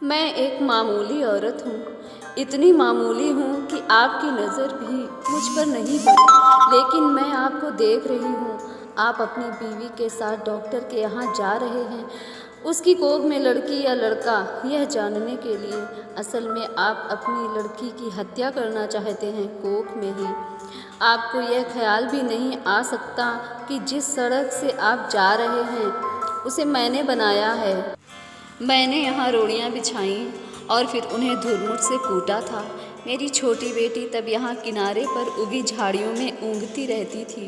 मैं एक मामूली औरत हूँ, इतनी मामूली हूँ कि आपकी नज़र भी मुझ पर नहीं पड़ी। लेकिन मैं आपको देख रही हूँ, आप अपनी बीवी के साथ डॉक्टर के यहाँ जा रहे हैं, उसकी कोख में लड़की या लड़का यह जानने के लिए। असल में आप अपनी लड़की की हत्या करना चाहते हैं, कोख में ही। आपको यह ख्याल भी नहीं आ सकता कि जिस सड़क से आप जा रहे हैं उसे मैंने बनाया है। मैंने यहाँ रोड़ियाँ बिछाईं और फिर उन्हें धुरमुट से कूटा था। मेरी छोटी बेटी तब यहाँ किनारे पर उगी झाड़ियों में ऊँघती रहती थी।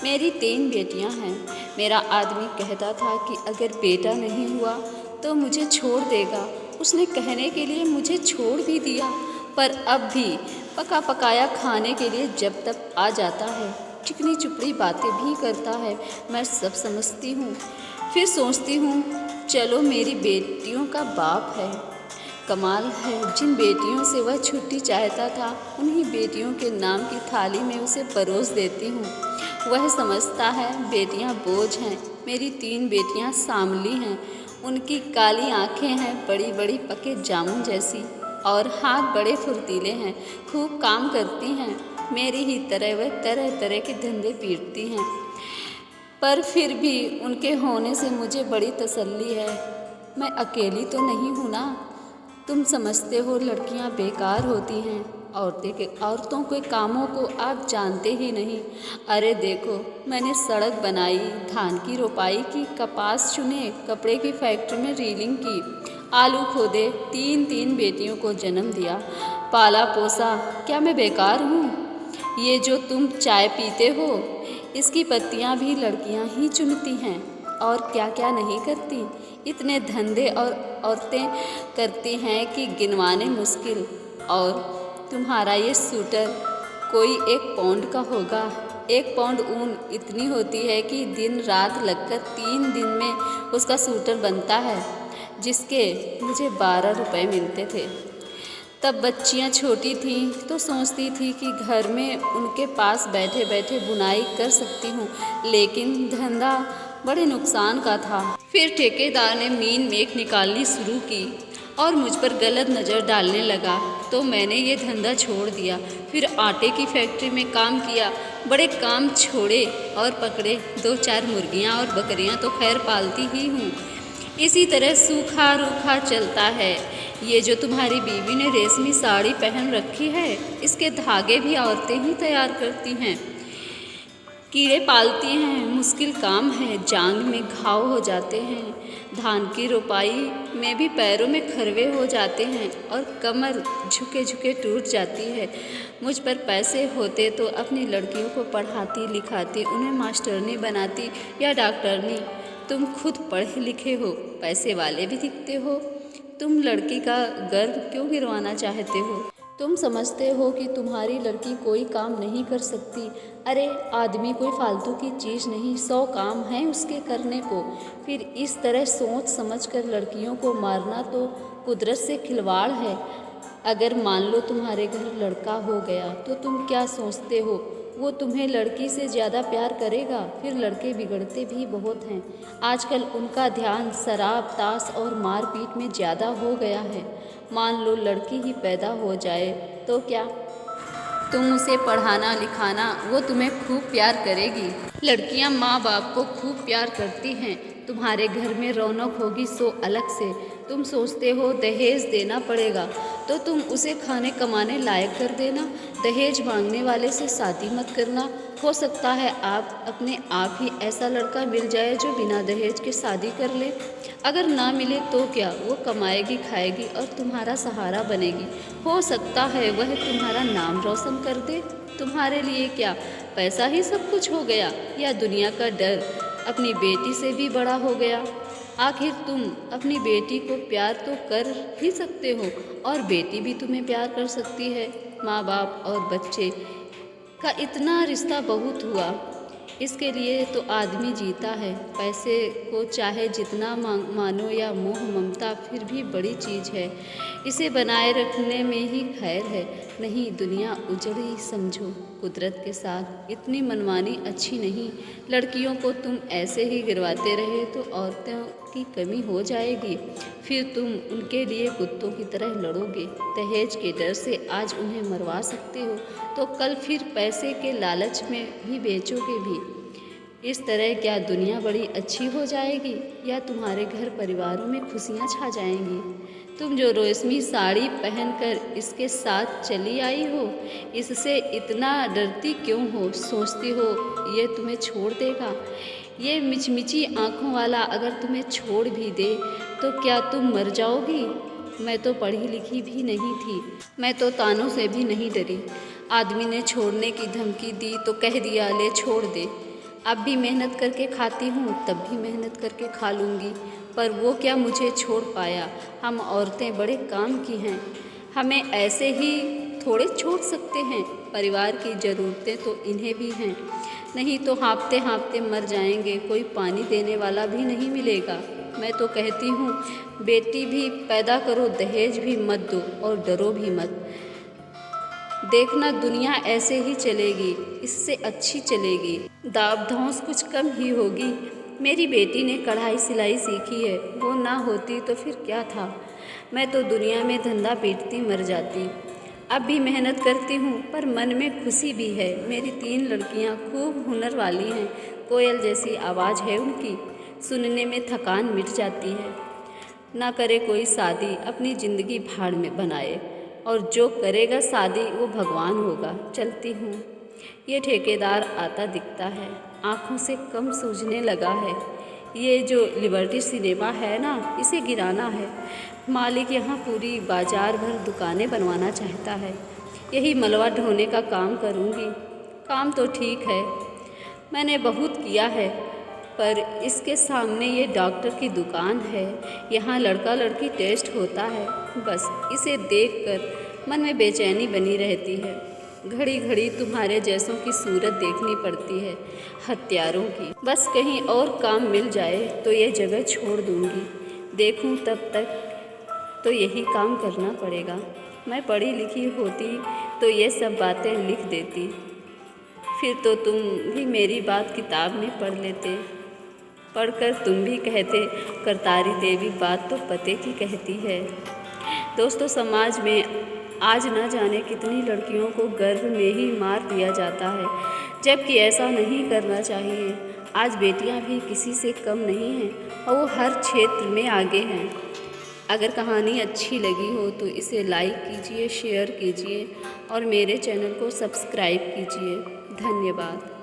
मेरी 3 बेटियाँ हैं। मेरा आदमी कहता था कि अगर बेटा नहीं हुआ तो मुझे छोड़ देगा। उसने कहने के लिए मुझे छोड़ भी दिया, पर अब भी पका पकाया खाने के लिए जब तक आ जाता है, चिकनी चुपड़ी बातें भी करता है। मैं सब समझती हूँ, फिर सोचती हूँ चलो मेरी बेटियों का बाप है। कमाल है, जिन बेटियों से वह छुट्टी चाहता था उन्हीं बेटियों के नाम की थाली में उसे परोस देती हूँ। वह समझता है बेटियाँ बोझ हैं। मेरी 3 बेटियाँ सांवली हैं, उनकी काली आँखें हैं बड़ी बड़ी पके जामुन जैसी, और हाथ बड़े फुर्तीले हैं, खूब काम करती हैं। मेरी ही तरह वह तरह तरह के धंधे पीटती हैं, पर फिर भी उनके होने से मुझे बड़ी तसल्ली है। मैं अकेली तो नहीं हूँ ना। तुम समझते हो लड़कियाँ बेकार होती हैं, औरतों के कामों को आप जानते ही नहीं। अरे देखो, मैंने सड़क बनाई, धान की रोपाई की, कपास चुने, कपड़े की फैक्ट्री में रीलिंग की, आलू खोदे, 3 बेटियों को जन्म दिया, पाला पोसा। क्या मैं बेकार हूँ? ये जो तुम चाय पीते हो, इसकी पत्तियाँ भी लड़कियाँ ही चुनती हैं, और क्या क्या नहीं करती। इतने धंधे और औरतें करती हैं कि गिनवाने मुश्किल। और तुम्हारा ये सूटर कोई 1 पाउंड का होगा। 1 पाउंड ऊन इतनी होती है कि दिन रात लगकर 3 दिन में उसका सूटर बनता है, जिसके मुझे 12 रुपये मिलते थे। तब बच्चियाँ छोटी थीं तो सोचती थी कि घर में उनके पास बैठे बैठे बुनाई कर सकती हूँ, लेकिन धंधा बड़े नुकसान का था। फिर ठेकेदार ने मीन मेख निकालनी शुरू की और मुझ पर गलत नज़र डालने लगा, तो मैंने ये धंधा छोड़ दिया। फिर आटे की फैक्ट्री में काम किया, बड़े काम छोड़े और पकड़े 2-4 मुर्गियाँ और बकरियाँ तो खैर पालती ही हूँ। इसी तरह सूखा रूखा चलता है। ये जो तुम्हारी बीवी ने रेशमी साड़ी पहन रखी है, इसके धागे भी औरतें ही तैयार करती हैं। कीड़े पालती हैं, मुश्किल काम है, जांग में घाव हो जाते हैं, धान की रोपाई में भी पैरों में खरवे हो जाते हैं और कमर झुके झुके टूट जाती है। मुझ पर पैसे होते तो अपनी लड़कियों को पढ़ाती लिखाती, उन्हें मास्टरनी बनाती या डॉक्टरनी। तुम खुद पढ़े लिखे हो, पैसे वाले भी दिखते हो, तुम लड़की का गर्व क्यों गिरवाना चाहते हो? तुम समझते हो कि तुम्हारी लड़की कोई काम नहीं कर सकती। अरे आदमी कोई फालतू की चीज़ नहीं, 100 काम हैं उसके करने को। फिर इस तरह सोच समझ कर लड़कियों को मारना तो कुदरत से खिलवाड़ है। अगर मान लो तुम्हारे घर लड़का हो गया तो तुम क्या सोचते हो वो तुम्हें लड़की से ज़्यादा प्यार करेगा? फिर लड़के बिगड़ते भी बहुत हैं। आजकल उनका ध्यान शराब ताश और मारपीट में ज़्यादा हो गया है। मान लो लड़की ही पैदा हो जाए तो क्या? तुम उसे पढ़ाना लिखाना, वो तुम्हें खूब प्यार करेगी। लड़कियां माँ बाप को खूब प्यार करती हैं। तुम्हारे घर में रौनक होगी सो अलग से। तुम सोचते हो दहेज देना पड़ेगा तो तुम उसे खाने कमाने लायक कर देना। दहेज मांगने वाले से शादी मत करना। हो सकता है आप अपने आप ही ऐसा लड़का मिल जाए जो बिना दहेज के शादी कर ले। अगर ना मिले तो क्या, वो कमाएगी खाएगी और तुम्हारा सहारा बनेगी। हो सकता है वह तुम्हारा नाम रोशन कर दे। तुम्हारे लिए क्या पैसा ही सब कुछ हो गया, या दुनिया का डर अपनी बेटी से भी बड़ा हो गया? आखिर तुम अपनी बेटी को प्यार तो कर ही सकते हो और बेटी भी तुम्हें प्यार कर सकती है। माँ बाप और बच्चे का इतना रिश्ता बहुत हुआ, इसके लिए तो आदमी जीता है। पैसे को चाहे जितना मानो या मोह ममता, फिर भी बड़ी चीज़ है। इसे बनाए रखने में ही खैर है, नहीं दुनिया उजड़ी समझो। कुदरत के साथ इतनी मनमानी अच्छी नहीं। लड़कियों को तुम ऐसे ही गिरवाते रहे तो औरतों की कमी हो जाएगी, फिर तुम उनके लिए कुत्तों की तरह लड़ोगे। दहेज के डर से आज उन्हें मरवा सकते हो तो कल फिर पैसे के लालच में भी बेचोगे भी। इस तरह क्या दुनिया बड़ी अच्छी हो जाएगी या तुम्हारे घर परिवारों में खुशियाँ छा जाएंगी। तुम जो रेशमी साड़ी पहनकर इसके साथ चली आई हो, इससे इतना डरती क्यों हो? सोचती हो ये तुम्हें छोड़ देगा? ये मिचमिची आँखों वाला अगर तुम्हें छोड़ भी दे तो क्या तुम मर जाओगी? मैं तो पढ़ी लिखी भी नहीं थी, मैं तो तानों से भी नहीं डरी। आदमी ने छोड़ने की धमकी दी तो कह दिया ले छोड़ दे। अब भी मेहनत करके खाती हूँ, तब भी मेहनत करके खा लूँगी, पर वो क्या मुझे छोड़ पाया। हम औरतें बड़े काम की हैं, हमें ऐसे ही थोड़े छोड़ सकते हैं। परिवार की ज़रूरतें तो इन्हें भी हैं, नहीं तो हाँफते हाँफते मर जाएंगे, कोई पानी देने वाला भी नहीं मिलेगा। मैं तो कहती हूँ बेटी भी पैदा करो, दहेज भी मत दो और डरो भी मत। देखना दुनिया ऐसे ही चलेगी, इससे अच्छी चलेगी। दाब धौंस कुछ कम ही होगी। मेरी बेटी ने कढ़ाई सिलाई सीखी है, वो ना होती तो फिर क्या था। मैं तो दुनिया में धंधा पीटती मर जाती। अब भी मेहनत करती हूँ पर मन में खुशी भी है। मेरी 3 लड़कियाँ खूब हुनर वाली हैं, कोयल जैसी आवाज़ है उनकी, सुनने में थकान मिट जाती है। ना करे कोई शादी, अपनी ज़िंदगी भाड़ में बनाए, और जो करेगा शादी वो भगवान होगा। चलती हूँ। ये ठेकेदार आता दिखता है, आँखों से कम सूझने लगा है। ये जो लिबर्टी सिनेमा है ना, इसे गिराना है। मालिक यहाँ पूरी बाजार भर दुकानें बनवाना चाहता है। यही मलबा ढोने का काम करूँगी। काम तो ठीक है, मैंने बहुत किया है, पर इसके सामने ये डॉक्टर की दुकान है, यहाँ लड़का लड़की टेस्ट होता है। बस इसे देखकर मन में बेचैनी बनी रहती है। घड़ी घड़ी तुम्हारे जैसों की सूरत देखनी पड़ती है, हत्यारों की। बस कहीं और काम मिल जाए तो ये जगह छोड़ दूँगी। देखूँ तब तक तो यही काम करना पड़ेगा। मैं पढ़ी लिखी होती तो ये सब बातें लिख देती, फिर तो तुम भी मेरी बात किताब में पढ़ लेते। पढ़कर तुम भी कहते करतारी देवी बात तो पते की कहती है। दोस्तों, समाज में आज न जाने कितनी लड़कियों को गर्भ में ही मार दिया जाता है, जबकि ऐसा नहीं करना चाहिए। आज बेटियां भी किसी से कम नहीं हैं और वो हर क्षेत्र में आगे हैं। अगर कहानी अच्छी लगी हो तो इसे लाइक कीजिए, शेयर कीजिए और मेरे चैनल को सब्सक्राइब कीजिए। धन्यवाद।